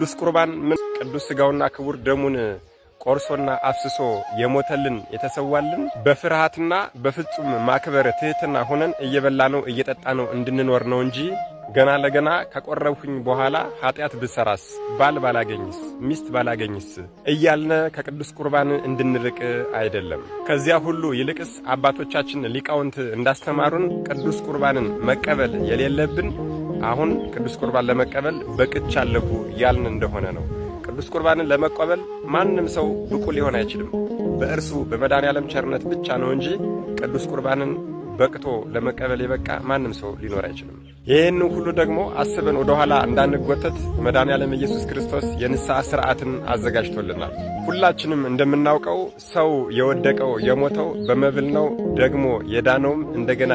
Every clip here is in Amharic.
ቅዱስ ቁርባን ምን ቅዱስ ሥጋውና ክቡር ደሙን ቆርሶና አፍስሶ የሞተልን የተሰዋልን በፍርሃትና በፍጹም ማክበር ትህትና ሆነን እየበላነው እየጠጣነው እንድንኖር ነው እንጂ ገና ለገና ከቆረብኩኝ በኋላ ኃጢአት ብሰራስ ባል ባላገኝስ ሚስት ባላገኝስ እያልነ ከቅዱስ ቁርባን እንድንርቅ አይደለም። ከዚያ ሁሉ ይልቅስ አባቶቻችን ሊቃውንት እንዳስተማሩን ቅዱስ ቁርባንን መቀበል የሌለብን አሁን ቅዱስ ቁርባን ለመቀበል በቅቻለሁ ያልን እንደሆነ ነው። ቅዱስ ቁርባንን ለመቀበል ማንም ሰው ብቁ ሊሆን አይችልም። በእርሱ በመድኃኔዓለም ቸርነት ብቻ ነው እንጂ ቅዱስ ቁርባንን በቅቶ ለመቀበል የበቃ ማንም ሰው ሊኖር አይችልም። ይህን ሁሉ ደግሞ አስበን ወደ ኋላ እንዳንጎተት መድኃኔዓለም ኢየሱስ ክርስቶስ የንስሐ ሥርዓትን አዘጋጅቶልናል። ሁላችንም እንደምናውቀው ሰው የወደቀው የሞተው በመብል ነው። ደግሞ የዳነውም እንደገና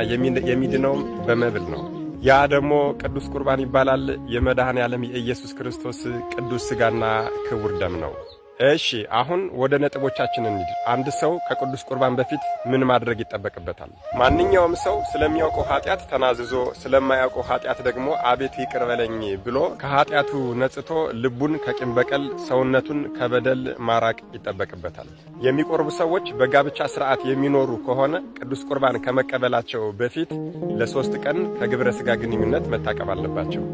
የሚድነውም በመብል ነው። ያ ደግሞ ቅዱስ ቁርባን ይባላል። የመድኃኔዓለም የኢየሱስ ክርስቶስ ቅዱስ ሥጋና ክቡር ደም ነው። እሺ አሁን ወደ ነጥቦቻችን እንሂድ። አንድ ሰው ከቅዱስ ቁርባን በፊት ምን ማድረግ ይጠበቅበታል? ማንኛውም ሰው ስለሚያውቀው ኃጢአት ተናዝዞ ስለማያውቀው ኃጢአት ደግሞ አቤት ይቅር በለኝ ብሎ ከኃጢአቱ ነጽቶ ልቡን ከቂም በቀል ሰውነቱን ከበደል ማራቅ ይጠበቅበታል። የሚቆርቡ ሰዎች በጋብቻ ሥርዓት የሚኖሩ ከሆነ ቅዱስ ቁርባን ከመቀበላቸው በፊት ለ3 ቀን ከግብረ ሥጋ ግንኙነት መታቀብ አለባቸው።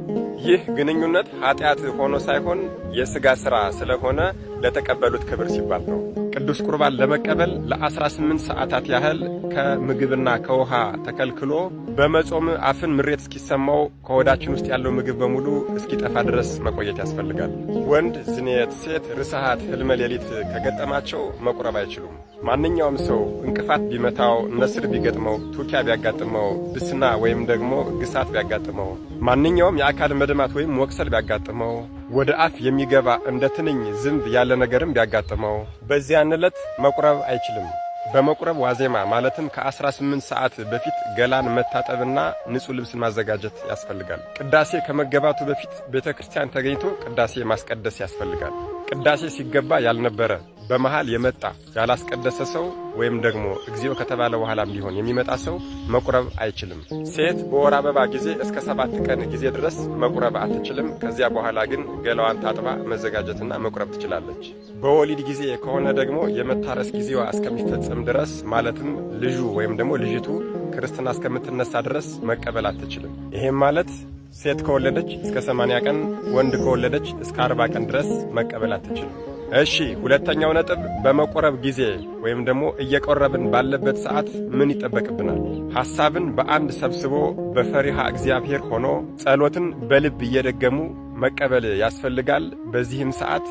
ይህ ግንኙነት ኃጢአት ሆኖ ሳይሆን የሥጋ ሥራ ስለሆነ ለተቀበሉት ክብር ሲባል ነው። ቅዱስ ቁርባን ለመቀበል ለ18 ሰዓታት ያህል ከምግብና ከውሃ ተከልክሎ በመጾም አፍን ምሬት እስኪሰማው ከሆዳችን ውስጥ ያለው ምግብ በሙሉ እስኪጠፋ ድረስ መቆየት ያስፈልጋል። ወንድ ዝኔት፣ ሴት ርሳሃት፣ ህልመ ሌሊት ከገጠማቸው መቁረብ አይችሉም። ማንኛውም ሰው እንቅፋት ቢመታው፣ ነስር ቢገጥመው፣ ቱኪያ ቢያጋጥመው፣ ብስና ወይም ደግሞ ግሳት ቢያጋጥመው፣ ማንኛውም የአካል መድማት ወይም መወቅሰል ቢያጋጥመው፣ ወደ አፍ የሚገባ እንደ ትንኝ ዝንብ ያለ ነገርም ቢያጋጥመው በዚያን ዕለት መቁረብ አይችልም። በመቁረብ ዋዜማ ማለትም ከ18 ሰዓት በፊት ገላን መታጠብና ንጹህ ልብስን ማዘጋጀት ያስፈልጋል። ቅዳሴ ከመገባቱ በፊት ቤተክርስቲያን ተገኝቶ ቅዳሴ ማስቀደስ ያስፈልጋል። ቅዳሴ ሲገባ ያልነበረ በመሃል የመጣ ያላስቀደሰ ሰው ወይም ደግሞ እግዚኦ ከተባለ በኋላም ቢሆን የሚመጣ ሰው መቁረብ አይችልም። ሴት በወር አበባ ጊዜ እስከ 7 ቀን ጊዜ ድረስ መቁረብ አትችልም። ከዚያ በኋላ ግን ገላዋን ታጥባ መዘጋጀትና መቁረብ ትችላለች። በወሊድ ጊዜ ከሆነ ደግሞ የመታረስ ጊዜዋ እስከሚፈጸም ድረስ ማለትም ልጁ ወይም ደግሞ ልጅቱ ክርስትና እስከምትነሳ ድረስ መቀበል አትችልም። ይሄም ማለት ሴት ከወለደች እስከ 80 ቀን፣ ወንድ ከወለደች እስከ 40 ቀን ድረስ መቀበል አትችልም። እሺ ሁለተኛው ነጥብ በመቆረብ ጊዜ ወይም ደግሞ እየቆረብን ባለበት ሰዓት ምን ይጠበቅብናል? ሐሳብን በአንድ ሰብስቦ በፈሪሃ እግዚአብሔር ሆኖ ጸሎትን በልብ እየደገሙ መቀበል ያስፈልጋል። በዚህም ሰዓት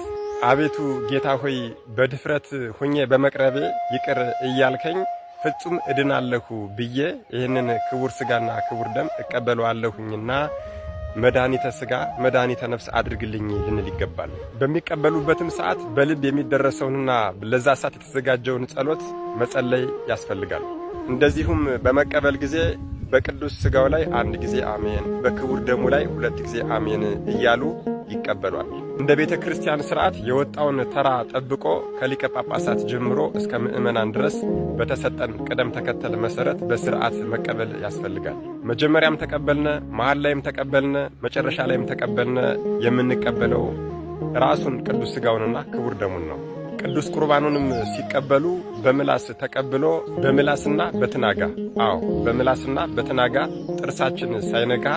አቤቱ ጌታ ሆይ በድፍረት ሁኜ በመቅረቤ ይቅር እያልከኝ ፍጹም እድናለሁ ብዬ ይህንን ክቡር ሥጋና ክቡር ደም እቀበለዋለሁኝና መድኃኒተ ሥጋ መድኃኒተ ነፍስ አድርግልኝ ልንል ይገባል። በሚቀበሉበትም ሰዓት በልብ የሚደረሰውንና ለዛ ሰዓት የተዘጋጀውን ጸሎት መጸለይ ያስፈልጋል። እንደዚሁም በመቀበል ጊዜ በቅዱስ ሥጋው ላይ 1 ጊዜ አሜን፣ በክቡር ደሙ ላይ 2 ጊዜ አሜን እያሉ ይቀበሏል። እንደ ቤተ ክርስቲያን ሥርዓት የወጣውን ተራ ጠብቆ ከሊቀ ጳጳሳት ጀምሮ እስከ ምእመናን ድረስ በተሰጠን ቅደም ተከተል መሰረት በሥርዓት መቀበል ያስፈልጋል። መጀመሪያም ተቀበልነ፣ መሃል ላይም ተቀበልነ፣ መጨረሻ ላይም ተቀበልነ የምንቀበለው ራሱን ቅዱስ ሥጋውንና ክቡር ደሙን ነው። ቅዱስ ቁርባኑንም ሲቀበሉ በምላስ ተቀብሎ በምላስና በትናጋ በምላስና በትናጋ ጥርሳችን ሳይነጋ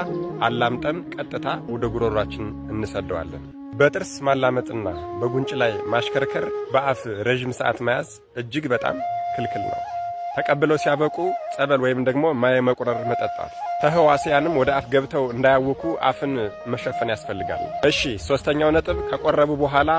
አላምጠን ቀጥታ ወደ ጉሮሯችን እንሰደዋለን። በጥርስ ማላመጥና በጉንጭ ላይ ማሽከርከር በአፍ ረጅም ሰዓት መያዝ እጅግ በጣም ክልክል ነው። ተቀብለው ሲያበቁ ጸበል ወይም ደግሞ ማየ መቁረር መጠጣት። ተህዋሲያንም ወደ አፍ ገብተው እንዳያውኩ አፍን መሸፈን ያስፈልጋል። እሺ ሶስተኛው ነጥብ ከቆረቡ በኋላ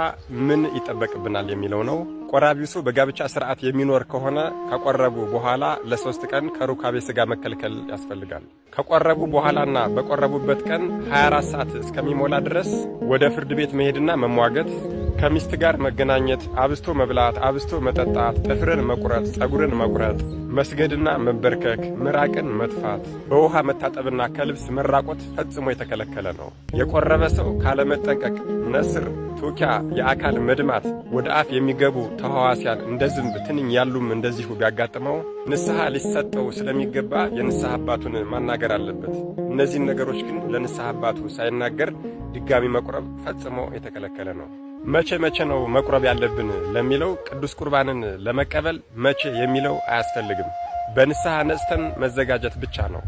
ምን ይጠበቅብናል የሚለው ነው። ቆራቢው ሰው በጋብቻ ሥርዓት የሚኖር ከሆነ ከቆረቡ በኋላ ለ3 ቀን ከሩካቤ ሥጋ መከልከል ያስፈልጋል። ከቆረቡ በኋላና በቆረቡበት ቀን 24 ሰዓት እስከሚሞላ ድረስ ወደ ፍርድ ቤት መሄድና መሟገት ከሚስት ጋር መገናኘት፣ አብስቶ መብላት፣ አብስቶ መጠጣት፣ ጥፍርን መቁረጥ፣ ጸጉርን መቁረጥ፣ መስገድና መንበርከክ፣ ምራቅን መጥፋት፣ በውሃ መታጠብና ከልብስ መራቆት ፈጽሞ የተከለከለ ነው። የቆረበ ሰው ካለመጠንቀቅ ነስር፣ ቱኪያ፣ የአካል መድማት፣ ወደ አፍ የሚገቡ ተሐዋስያን እንደ ዝንብ፣ ትንኝ ያሉም እንደዚሁ ቢያጋጥመው ንስሐ ሊሰጠው ስለሚገባ የንስሐ አባቱን ማናገር አለበት። እነዚህን ነገሮች ግን ለንስሐ አባቱ ሳይናገር ድጋሚ መቁረብ ፈጽሞ የተከለከለ ነው። መቼ ነው መቁረብ ያለብን ለሚለው ቅዱስ ቁርባንን ለመቀበል መቼ የሚለው አያስፈልግም። በንስሐ ነጽተን መዘጋጀት ብቻ ነው።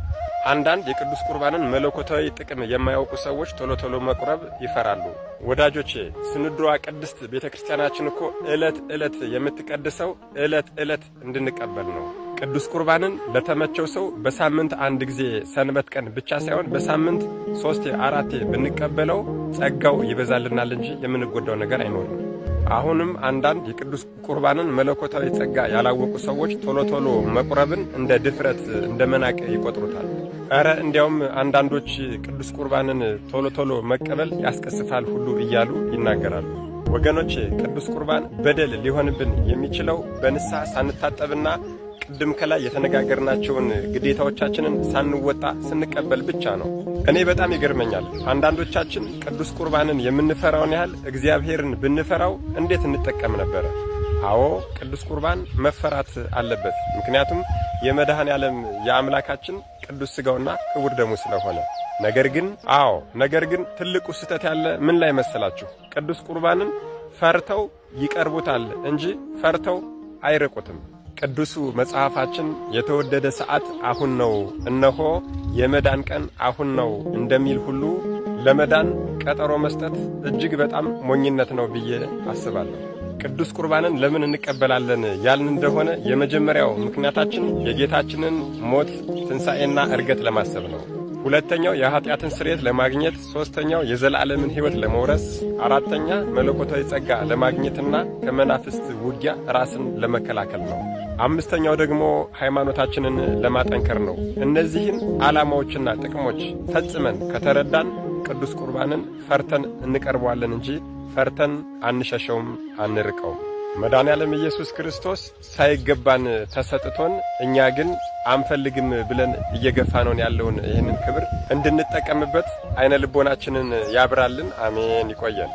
አንዳንድ የቅዱስ ቁርባንን መለኮታዊ ጥቅም የማያውቁ ሰዎች ቶሎ መቁረብ ይፈራሉ። ወዳጆቼ ስንዷ ቅድስት ቤተክርስቲያናችን እኮ ዕለት የምትቀድሰው ዕለት እንድንቀበል ነው። ቅዱስ ቁርባንን ለተመቸው ሰው በሳምንት አንድ ጊዜ ሰንበት ቀን ብቻ ሳይሆን በሳምንት 3-4 ብንቀበለው ጸጋው ይበዛልናል እንጂ የምንጎዳው ነገር አይኖርም። አሁንም አንዳንድ የቅዱስ ቁርባንን መለኮታዊ ጸጋ ያላወቁ ሰዎች ቶሎ መቁረብን እንደ ድፍረት እንደ መናቅ ይቆጥሩታል። እንዲያውም አንዳንዶች ቅዱስ ቁርባንን ቶሎ መቀበል ያስቀስፋል ሁሉ እያሉ ይናገራሉ። ወገኖቼ ቅዱስ ቁርባን በደል ሊሆንብን የሚችለው በንስሐ ሳንታጠብና ቅድም ከላይ የተነጋገርናቸውን ግዴታዎቻችንን ሳንወጣ ስንቀበል ብቻ ነው። እኔ በጣም ይገርመኛል። አንዳንዶቻችን ቅዱስ ቁርባንን የምንፈራውን ያህል እግዚአብሔርን ብንፈራው እንዴት እንጠቀም ነበረ? አዎ ቅዱስ ቁርባን መፈራት አለበት። ምክንያቱም የመድኃኔ ዓለም የአምላካችን ቅዱስ ሥጋውና ክቡር ደሙ ስለሆነ። ነገር ግን ትልቁ ስህተት ያለ ምን ላይ መሰላችሁ? ቅዱስ ቁርባንን ፈርተው ይቀርቡታል እንጂ ፈርተው አይርቁትም። ቅዱሱ መጽሐፋችን የተወደደ ሰዓት አሁን ነው፣ እነሆ የመዳን ቀን አሁን ነው እንደሚል ሁሉ ለመዳን ቀጠሮ መስጠት እጅግ በጣም ሞኝነት ነው ብዬ አስባለሁ። ቅዱስ ቁርባንን ለምን እንቀበላለን ያልን እንደሆነ የመጀመሪያው ምክንያታችን የጌታችንን ሞት፣ ትንሣኤና ዕርገት ለማሰብ ነው። ሁለተኛው የኃጢአትን ስርየት ለማግኘት፣ ሶስተኛው የዘላለምን ሕይወት ለመውረስ፣ አራተኛ መለኮታዊ ጸጋ ለማግኘትና ከመናፍስት ውጊያ ራስን ለመከላከል ነው። አምስተኛው ደግሞ ሃይማኖታችንን ለማጠንከር ነው። እነዚህን ዓላማዎችና ጥቅሞች ፈጽመን ከተረዳን ቅዱስ ቁርባንን ፈርተን እንቀርበዋለን እንጂ ፈርተን አንሸሸውም፣ አንርቀውም። መድኃኔ ዓለም ኢየሱስ ክርስቶስ ሳይገባን ተሰጥቶን እኛ ግን አንፈልግም ብለን እየገፋነውን ያለውን ይህንን ክብር እንድንጠቀምበት አይነ ልቦናችንን ያብራልን። አሜን። ይቆየን።